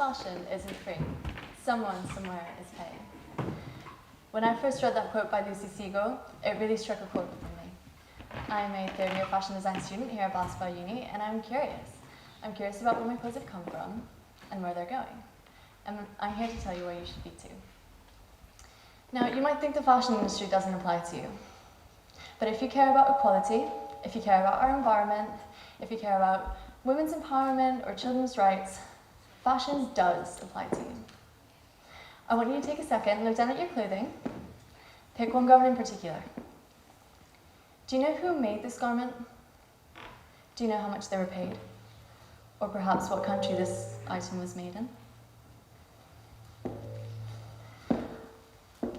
fashion isn't free. Someone somewhere is paying. When I first read that quote by Lucy Siegel, it really struck a chord with me. I'm a third-year fashion design student here at Glasgow Uni, and I'm curious. I'm curious about where my clothes have come from and where they're going. And I'm here to tell you where you should be too. Now, you might think the fashion industry doesn't apply to you. But if you care about equality, if you care about our environment, if you care about women's empowerment or children's rights, fashion does apply to you. I want you to take a second, look down at your clothing, pick one garment in particular. Do you know who made this garment? Do you know how much they were paid? Or perhaps what country this item was made in?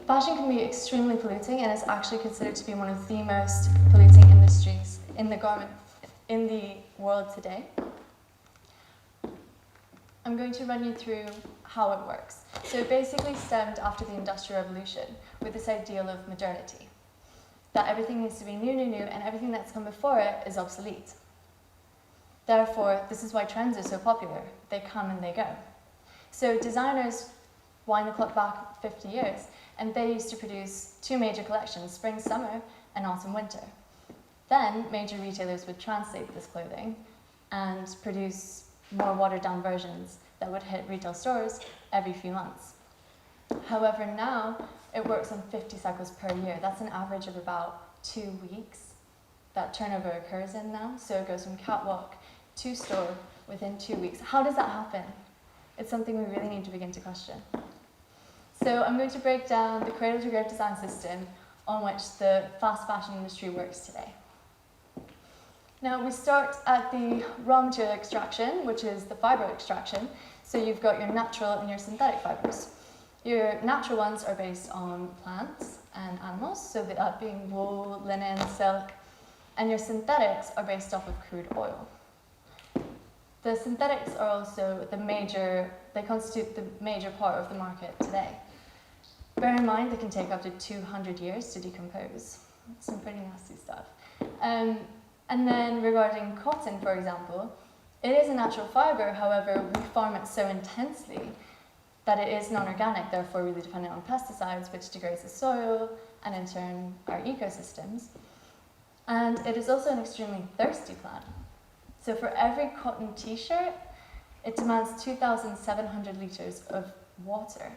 Fashion can be extremely polluting and is actually considered to be one of the most polluting industries in the world today. I'm going to run you through how it works. So it basically stemmed after the Industrial Revolution with this ideal of modernity, that everything needs to be new, and everything that's come before it is obsolete. Therefore, this is why trends are so popular. They come and they go. So designers wind the clock back 50 years, and they used to produce two major collections, spring, summer, and autumn, winter. Then, major retailers would translate this clothing and produce more watered-down versions that would hit retail stores every few months. However, now, it works on 50 cycles per year. That's an average of about 2 weeks that turnover occurs in now. So it goes from catwalk to store within 2 weeks. How does that happen? It's something we really need to begin to question. So I'm going to break down the cradle-to-grave design system on which the fast fashion industry works today. Now we start at the raw material extraction, which is the fiber extraction. So you've got your natural and your synthetic fibers. Your natural ones are based on plants and animals, so that being wool, linen, silk, and your synthetics are based off of crude oil. The synthetics are also they constitute the major part of the market today. Bear in mind, they can take up to 200 years to decompose. Some pretty nasty stuff. And then regarding cotton, for example, it is a natural fiber, however, we farm it so intensely that it is non-organic, therefore really dependent on pesticides, which degrades the soil and in turn our ecosystems. And it is also an extremely thirsty plant. So for every cotton t-shirt, it demands 2,700 litres of water.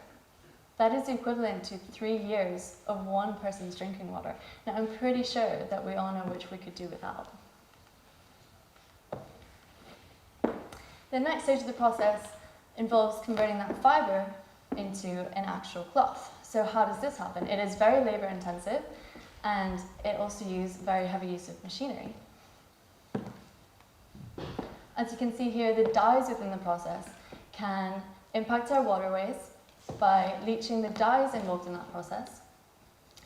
That is equivalent to 3 years of one person's drinking water. Now, I'm pretty sure that we all know which we could do without. The next stage of the process involves converting that fiber into an actual cloth. So how does this happen? It is very labor intensive, and it also uses very heavy use of machinery. As you can see here, the dyes within the process can impact our waterways by leaching the dyes involved in that process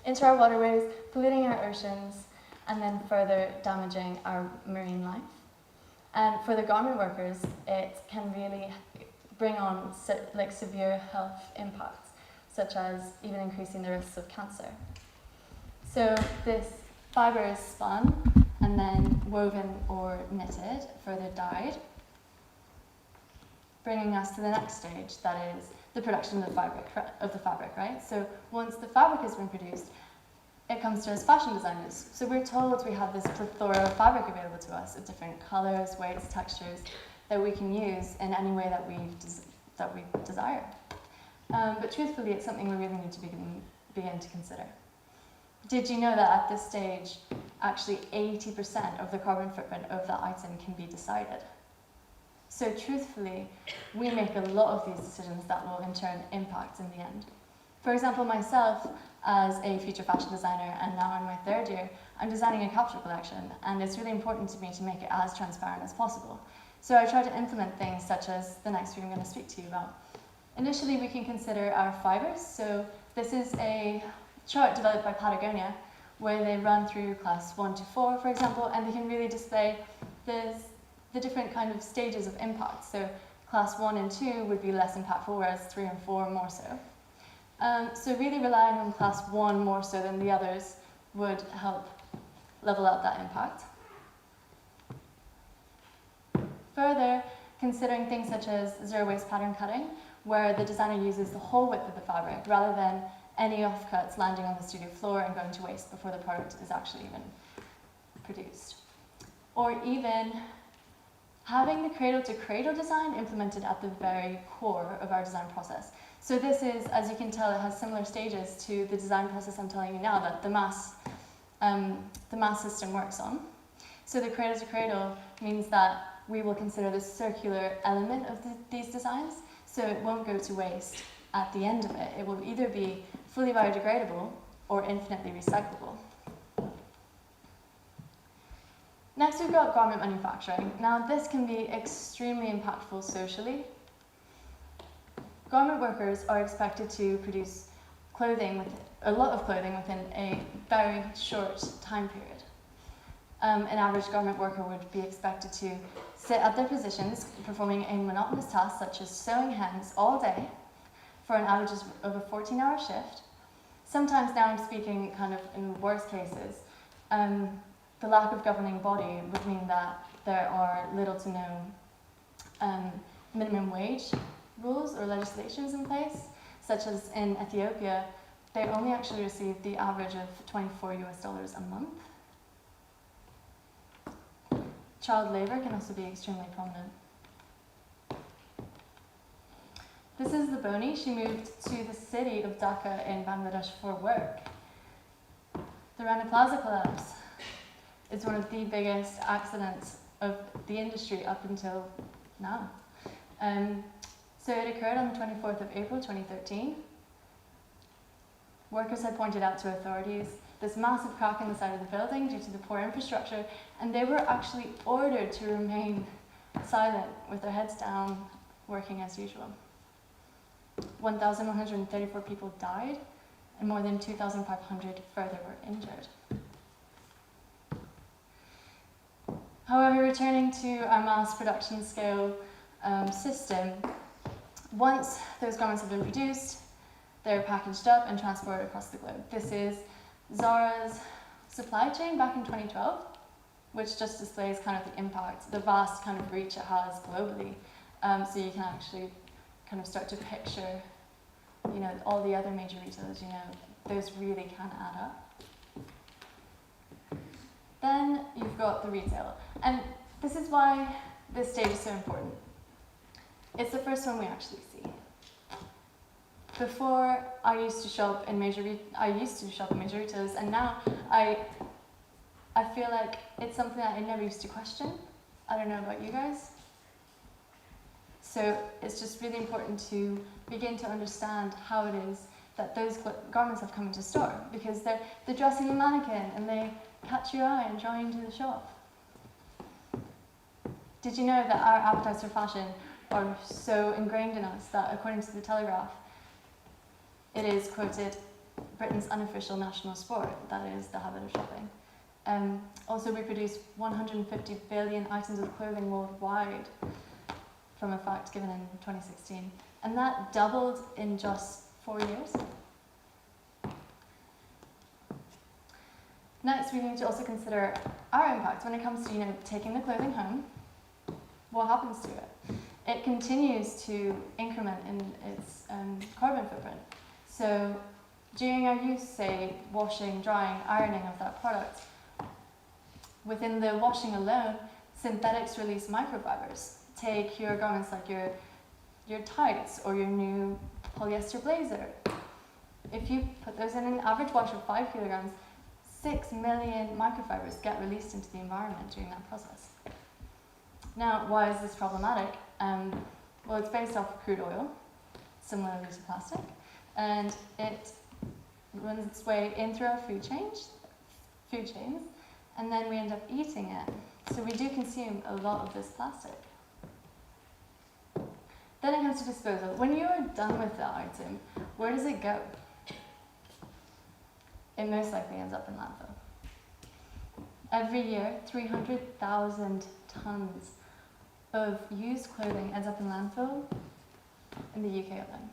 into our waterways, polluting our oceans, and then further damaging our marine life. And for the garment workers, it can really bring on severe health impacts, such as even increasing the risks of cancer. So this fiber is spun and then woven or knitted, further dyed, bringing us to the next stage, that is the production of the fabric, right? So once the fabric has been produced, it comes to us fashion designers. So we're told we have this plethora of fabric available to us of different colours, weights, textures that we can use in any way that we desire. But truthfully, it's something we really need to begin to consider. Did you know that at this stage, actually 80% of the carbon footprint of that item can be decided? So truthfully, we make a lot of these decisions that will in turn impact in the end. For example, myself, as a future fashion designer and now in my third year, I'm designing a capsule collection, and it's really important to me to make it as transparent as possible. So I try to implement things such as the next few I'm going to speak to you about. Initially, we can consider our fibers. So this is a chart developed by Patagonia, where they run through class 1 to 4, for example, and they can really display the different kind of stages of impact. So class 1 and 2 would be less impactful, whereas 3 and 4 more so. So really relying on class 1 more so than the others would help level out that impact. Further, considering things such as zero waste pattern cutting, where the designer uses the whole width of the fabric rather than any offcuts landing on the studio floor and going to waste before the product is actually even produced. Or even having the cradle-to-cradle design implemented at the very core of our design process. So this is, as you can tell, it has similar stages to the design process I'm telling you now that the mass system works on. So the cradle-to-cradle means that we will consider the circular element of these designs, so it won't go to waste at the end of it. It will either be fully biodegradable or infinitely recyclable. Next, we've got garment manufacturing. Now, this can be extremely impactful socially. Garment workers are expected to produce clothing, a lot of clothing within a very short time period. An average garment worker would be expected to sit at their positions, performing a monotonous task such as sewing hems all day for an average of a 14-hour shift. Sometimes, now I'm speaking kind of in worst cases, the lack of governing body would mean that there are little to no minimum wage rules or legislations in place, such as in Ethiopia, they only actually receive the average of $24 a month. Child labour can also be extremely prominent. This is the Boni. She moved to the city of Dhaka in Bangladesh for work. The Rana Plaza collapse is one of the biggest accidents of the industry up until now. So it occurred on the 24th of April 2013. Workers had pointed out to authorities this massive crack in the side of the building due to the poor infrastructure, and they were actually ordered to remain silent with their heads down, working as usual. 1,134 people died, and more than 2,500 further were injured. However, returning to our mass production scale system, once those garments have been produced, they're packaged up and transported across the globe. This is Zara's supply chain back in 2012, which just displays kind of the impact, the vast kind of reach it has globally. So you can actually kind of start to picture, you know, all the other major retailers, you know, those really can add up. Then you've got the retail. And this is why this stage is so important. It's the first one we actually see. Before, I used to shop in major retailers, and now I feel like it's something that I never used to question. I don't know about you guys. So it's just really important to begin to understand how it is that those garments have come into store, because they're dressing a mannequin and they catch your eye and draw you into the shop. Did you know that our appetites for fashion are so ingrained in us that, according to the Telegraph, it is quoted Britain's unofficial national sport, that is the habit of shopping. Also, we produce 150 billion items of clothing worldwide, from a fact given in 2016. And that doubled in just 4 years. Next, we need to also consider our impact when it comes to, you know, taking the clothing home. What happens to it? It continues to increment in its carbon footprint. So during our use, say, washing, drying, ironing of that product, within the washing alone, synthetics release microfibers. Take your garments like your tights or your new polyester blazer. If you put those in an average wash of 5 kilograms, 6 million microfibers get released into the environment during that process. Now, why is this problematic? Well, it's based off of crude oil, similarly to plastic, and it runs its way in through our food chains, and then we end up eating it. So we do consume a lot of this plastic. Then it comes to disposal. When you are done with the item, where does it go? It most likely ends up in landfill. Every year, 300,000 tons of used clothing ends up in landfill in the UK alone.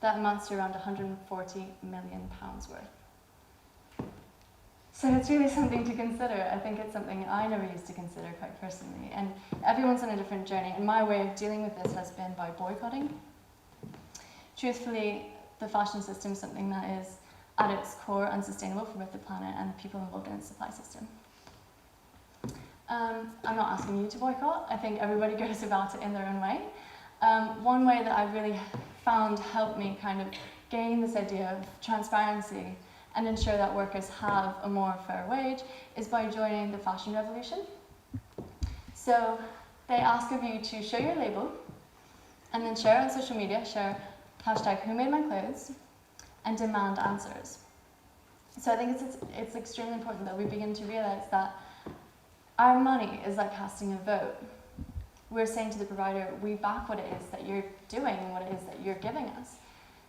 That amounts to around £140 million worth. So it's really something to consider. I think it's something I never used to consider quite personally. And everyone's on a different journey. And my way of dealing with this has been by boycotting. Truthfully, the fashion system is something that is at its core unsustainable for both the planet and the people involved in its supply system. I'm not asking you to boycott. I think everybody goes about it in their own way. One way that I really found helped me kind of gain this idea of transparency and ensure that workers have a more fair wage is by joining the fashion revolution. So they ask of you to show your label and then share on social media, share #WhoMadeMyClothes, and demand answers. So I think it's extremely important that we begin to realize that our money is like casting a vote. We're saying to the provider, we back what it is that you're doing and what it is that you're giving us.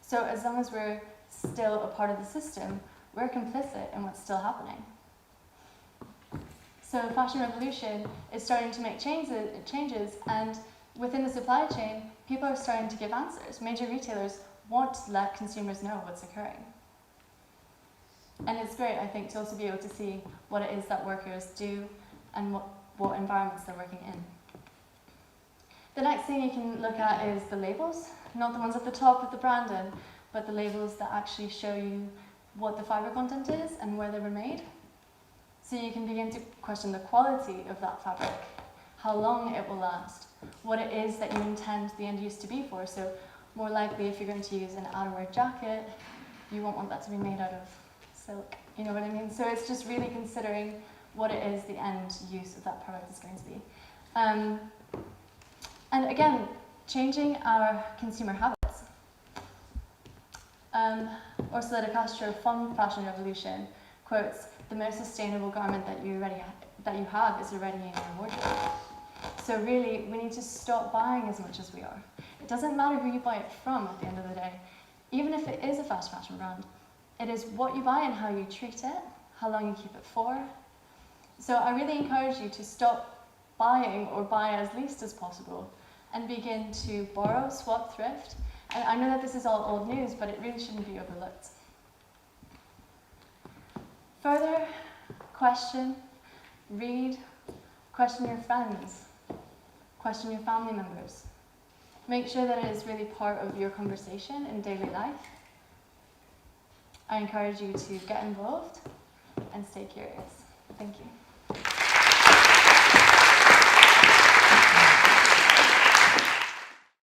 So as long as we're still a part of the system, we're complicit in what's still happening. So fashion revolution is starting to make changes, and within the supply chain, people are starting to give answers. Major retailers want to let consumers know what's occurring. And it's great, I think, to also be able to see what it is that workers do and what environments they're working in. The next thing you can look at is the labels, not the ones at the top with the brand in, but the labels that actually show you what the fibre content is and where they were made. So you can begin to question the quality of that fabric, how long it will last, what it is that you intend the end use to be for. So more likely if you're going to use an outerwear jacket, you won't want that to be made out of silk, you know what I mean? So it's just really considering what it is the end use of that product is going to be. And again, changing our consumer habits. Ursula de Castro from Fashion Revolution quotes, "The most sustainable garment that you have is already in your wardrobe." So really, we need to stop buying as much as we are. It doesn't matter who you buy it from at the end of the day. Even if it is a fast fashion brand, it is what you buy and how you treat it, how long you keep it for. So I really encourage you to stop buying or buy as least as possible and begin to borrow, swap, thrift. And I know that this is all old news, but it really shouldn't be overlooked. Further, question, read, question your friends, question your family members. Make sure that it is really part of your conversation in daily life. I encourage you to get involved and stay curious. Thank you.